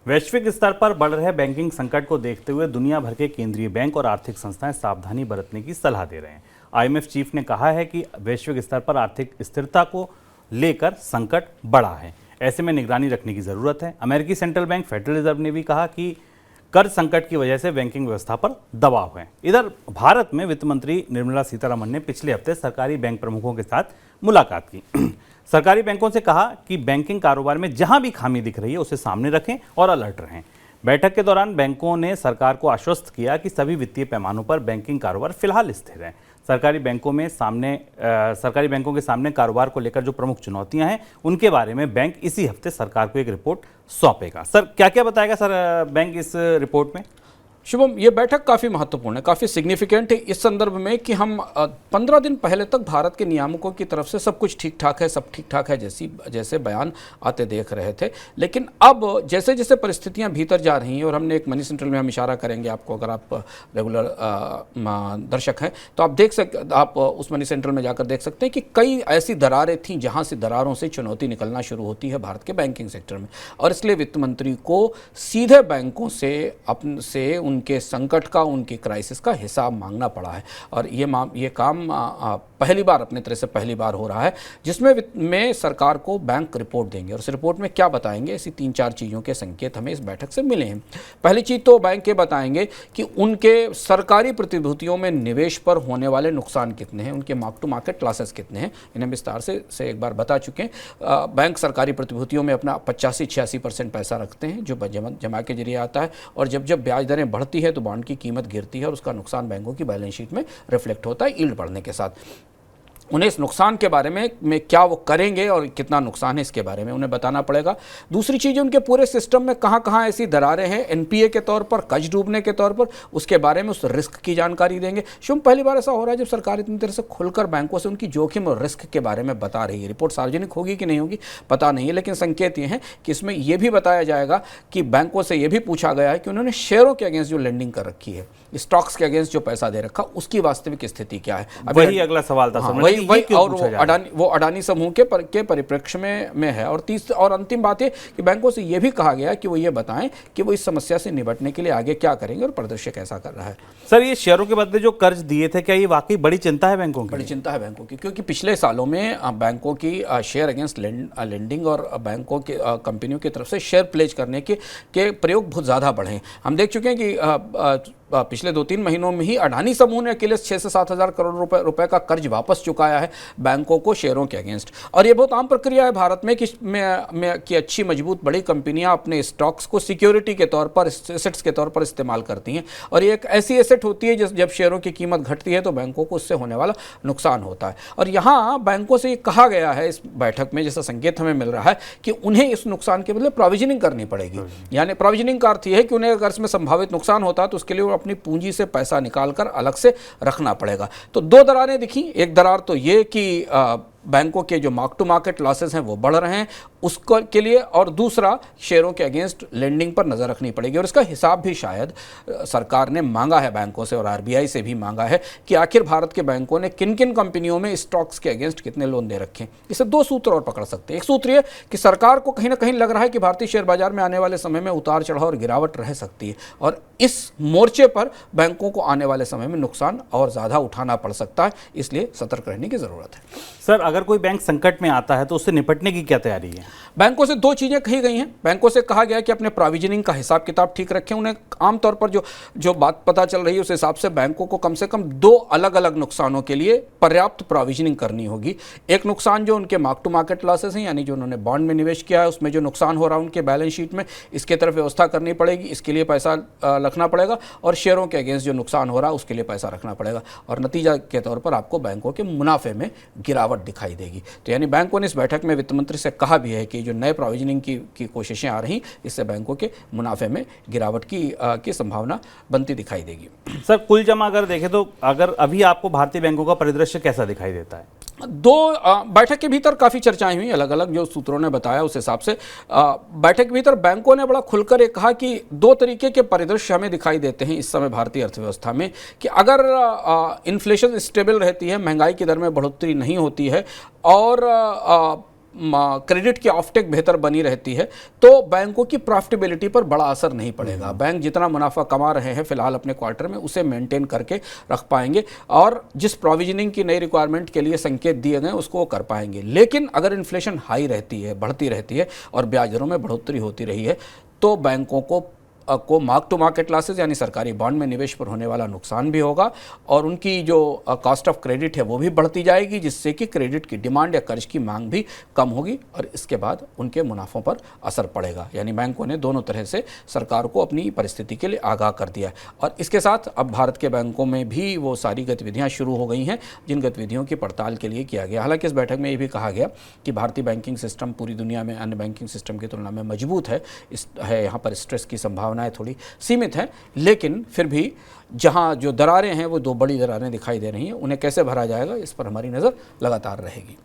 वैश्विक स्तर पर बढ़ रहे बैंकिंग संकट को देखते हुए दुनिया भर के केंद्रीय बैंक और आर्थिक संस्थाएं सावधानी बरतने की सलाह दे रहे हैं। आईएमएफ चीफ ने कहा है कि वैश्विक स्तर पर आर्थिक स्थिरता को लेकर संकट बढ़ा है, ऐसे में निगरानी रखने की जरूरत है। अमेरिकी सेंट्रल बैंक फेडरल रिजर्व ने भी कहा कि कर्ज संकट की वजह से बैंकिंग व्यवस्था पर दबाव है। इधर भारत में वित्त मंत्री निर्मला सीतारमण ने पिछले हफ्ते सरकारी बैंक प्रमुखों के साथ मुलाकात की। सरकारी बैंकों से कहा कि बैंकिंग कारोबार में जहां भी खामी दिख रही है उसे सामने रखें और अलर्ट रहें। बैठक के दौरान बैंकों ने सरकार को आश्वस्त किया कि सभी वित्तीय पैमानों पर बैंकिंग कारोबार फिलहाल स्थिर है। सरकारी बैंकों के सामने कारोबार को लेकर जो प्रमुख चुनौतियां हैं उनके बारे में बैंक इसी हफ्ते सरकार को एक रिपोर्ट सौंपेगा। सर, क्या क्या बताएगा सर बैंक इस रिपोर्ट में? शुभम, ये बैठक काफ़ी महत्वपूर्ण है, काफ़ी सिग्निफिकेंट है इस संदर्भ में कि हम 15 दिन पहले तक भारत के नियामकों की तरफ से सब कुछ ठीक ठाक है, सब ठीक ठाक है जैसे बयान आते देख रहे थे। लेकिन अब जैसे जैसे परिस्थितियां भीतर जा रही हैं, और हमने एक मनी सेंट्रल में हम इशारा करेंगे आपको, अगर आप रेगुलर दर्शक हैं तो आप उस मनी सेंट्रल में जाकर देख सकते हैं कि कई ऐसी दरारें थीं जहाँ से दरारों से चुनौती निकलना शुरू होती है भारत के बैंकिंग सेक्टर में। और इसलिए वित्त मंत्री को सीधे बैंकों से उनके संकट का, उनके क्राइसिस का हिसाब मांगना पड़ा है। और ये काम पहली बार, अपने तरह से पहली बार हो रहा है जिसमें सरकार को बैंक रिपोर्ट देंगे। और इस रिपोर्ट में क्या बताएंगे, ऐसी 3-4 चीज़ों के संकेत हमें इस बैठक से मिले हैं। पहली चीज़ तो बैंक ये बताएंगे कि उनके सरकारी प्रतिभूतियों में निवेश पर होने वाले नुकसान कितने हैं, उनके मार्क टू मार्केट लॉसेस कितने हैं, इन्हें विस्तार से एक बार बता चुके हैं। बैंक सरकारी प्रतिभूतियों में अपना 85-86% पैसा रखते हैं जो जमा के जरिए आता है, और जब ब्याज दरें बढ़ती है तो बॉन्ड की कीमत गिरती है और उसका नुकसान बैंकों की बैलेंस शीट में रिफ्लेक्ट होता है यील्ड बढ़ने के साथ। उन्हें इस नुकसान के बारे में क्या वो करेंगे और कितना नुकसान है इसके बारे में उन्हें बताना पड़ेगा। दूसरी चीज़, उनके पूरे सिस्टम में कहाँ कहाँ ऐसी दरारें हैं, एनपीए के तौर पर, कर्ज डूबने के तौर पर, उसके बारे में उस रिस्क की जानकारी देंगे। शुभ, पहली बार ऐसा हो रहा है जब सरकार इतनी तरह से खुलकर बैंकों से उनकी जोखिम और रिस्क के बारे में बता रही है। रिपोर्ट सार्वजनिक होगी कि नहीं होगी पता नहीं है, लेकिन संकेत ये हैं कि इसमें यह भी बताया जाएगा कि बैंकों से यह भी पूछा गया है कि उन्होंने शेयरों के अगेंस्ट जो लेंडिंग कर रखी है, स्टॉक्स के अगेंस्ट जो पैसा दे रखा, उसकी वास्तविक स्थिति क्या है। वही अगला सवाल था। वही और वो अडानी समूह के परिप्रेक्ष्य में है। और अंतिम बात है कि बैंकों से यह भी कहा गया कि वो ये बताएं कि वो इस समस्या से निपटने के लिए आगे क्या करेंगे और प्रदर्शन कैसा कर रहा है। सर, ये शेयरों के बदले जो कर्ज दिए थे, क्या ये वाकई बड़ी चिंता है बैंकों की? बड़ी चिंता है बैंकों की, क्योंकि पिछले सालों में बैंकों की शेयर अगेंस्ट लेंडिंग और बैंकों की कंपनियों की तरफ से शेयर प्लेज करने के प्रयोग बहुत ज़्यादा बढ़े हैं। हम देख चुके हैं कि पिछले 2-3 महीनों में ही अडानी समूह ने अकेले 6 से 7 हज़ार करोड़ रुपए का कर्ज वापस चुकाया है बैंकों को शेयरों के अगेंस्ट। और ये बहुत आम प्रक्रिया है भारत में कि अच्छी मजबूत बड़ी कंपनियां अपने स्टॉक्स को सिक्योरिटी के तौर पर, एसेट्स के तौर पर इस्तेमाल करती हैं। और ये एक ऐसी एसेट होती है जब शेयरों की कीमत घटती है तो बैंकों को उससे होने वाला नुकसान होता है। और यहाँ बैंकों से ये कहा गया है इस बैठक में, जैसा संकेत हमें मिल रहा है कि उन्हें इस नुकसान के बदले प्रोविजनिंग करनी पड़ेगी। यानी प्रोविजनिंग का अर्थ यह है कि उन्हें अगर इसमें संभावित नुकसान होता है तो उसके लिए अपनी पूंजी से पैसा निकालकर अलग से रखना पड़ेगा। तो 2 दरारें दिखी। एक दरार तो ये कि बैंकों के जो मार्क टू मार्केट लॉसेस हैं वो बढ़ रहे हैं उसको के लिए, और दूसरा शेयरों के अगेंस्ट लेंडिंग पर नज़र रखनी पड़ेगी। और इसका हिसाब भी शायद सरकार ने मांगा है बैंकों से, और आरबीआई से भी मांगा है कि आखिर भारत के बैंकों ने किन किन कंपनियों में स्टॉक्स के अगेंस्ट कितने लोन दे रखे हैं। इसे 2 सूत्र और पकड़ सकते हैं। एक सूत्र ये कि सरकार को कहीं ना कहीं लग रहा है कि भारतीय शेयर बाजार में आने वाले समय में उतार चढ़ाव और गिरावट रह सकती है, और इस मोर्चे पर बैंकों को आने वाले समय में नुकसान और ज़्यादा उठाना पड़ सकता है, इसलिए सतर्क रहने की ज़रूरत है। सर, अगर कोई बैंक संकट में आता है तो उससे निपटने की क्या तैयारी है? बैंकों से 2 चीज़ें कही गई हैं। बैंकों से कहा गया है कि अपने प्रोविजनिंग का हिसाब किताब ठीक रखें। उन्हें आमतौर पर जो बात पता चल रही है उस हिसाब से बैंकों को कम से कम 2 अलग अलग नुकसानों के लिए पर्याप्त प्रोविजनिंग करनी होगी। एक नुकसान जो उनके मार्क टू मार्केट लॉसेस हैं, यानी जो उन्होंने बॉन्ड में निवेश किया है उसमें जो नुकसान हो रहा है उनके बैलेंस शीट में, इसके तरफ व्यवस्था करनी पड़ेगी, इसके लिए पैसा रखना पड़ेगा। और शेयरों के अगेंस्ट जो नुकसान हो रहा है उसके लिए पैसा रखना पड़ेगा। और नतीजा के तौर पर आपको बैंकों के मुनाफे में गिरावट दिखाई देगी। तो यानी बैंकों ने इस बैठक में वित्त मंत्री से कहा भी है कि जो नए प्रोविजनिंग की कोशिशें आ रही, इससे बैंकों के मुनाफे में गिरावट की संभावना बनती दिखाई देगी। सर, कुल जमा अगर देखें तो अगर अभी आपको भारतीय बैंकों का परिदृश्य कैसा दिखाई देता है? 2 बैठक के भीतर काफ़ी चर्चाएं हुई, अलग अलग जो सूत्रों ने बताया उस हिसाब से। बैठक के भीतर बैंकों ने बड़ा खुलकर ये कहा कि 2 तरीके के परिदृश्य हमें दिखाई देते हैं इस समय भारतीय अर्थव्यवस्था में, कि अगर इन्फ्लेशन स्टेबल रहती है, महंगाई की दर में बढ़ोतरी नहीं होती है, और क्रेडिट की ऑफटेक बेहतर बनी रहती है तो बैंकों की प्रॉफिटेबिलिटी पर बड़ा असर नहीं पड़ेगा। बैंक जितना मुनाफा कमा रहे हैं फिलहाल अपने क्वार्टर में उसे मेंटेन करके रख पाएंगे और जिस प्रोविजनिंग की नई रिक्वायरमेंट के लिए संकेत दिए गए उसको वो कर पाएंगे। लेकिन अगर इन्फ्लेशन हाई रहती है, बढ़ती रहती है और ब्याज दरों में बढ़ोतरी होती रही है तो बैंकों को मार्क टू मार्केट लॉसेज यानी सरकारी बॉन्ड में निवेश पर होने वाला नुकसान भी होगा और उनकी जो कॉस्ट ऑफ क्रेडिट है वो भी बढ़ती जाएगी, जिससे कि क्रेडिट की डिमांड या कर्ज की मांग भी कम होगी और इसके बाद उनके मुनाफों पर असर पड़ेगा। यानी बैंकों ने दोनों तरह से सरकार को अपनी परिस्थिति के लिए आगाह कर दिया है और इसके साथ अब भारत के बैंकों में भी वो सारी गतिविधियाँ शुरू हो गई हैं जिन गतिविधियों की पड़ताल के लिए किया गया। हालांकि इस बैठक में ये भी कहा गया कि भारतीय बैंकिंग सिस्टम पूरी दुनिया में अन्य बैंकिंग सिस्टम की तुलना में मजबूत है, यहाँ पर स्ट्रेस की संभावनाएं थोड़ी सीमित हैं, लेकिन फिर भी जहां जो दरारें हैं वो 2 बड़ी दरारें दिखाई दे रही हैं, उन्हें कैसे भरा जाएगा इस पर हमारी नज़र लगातार रहेगी।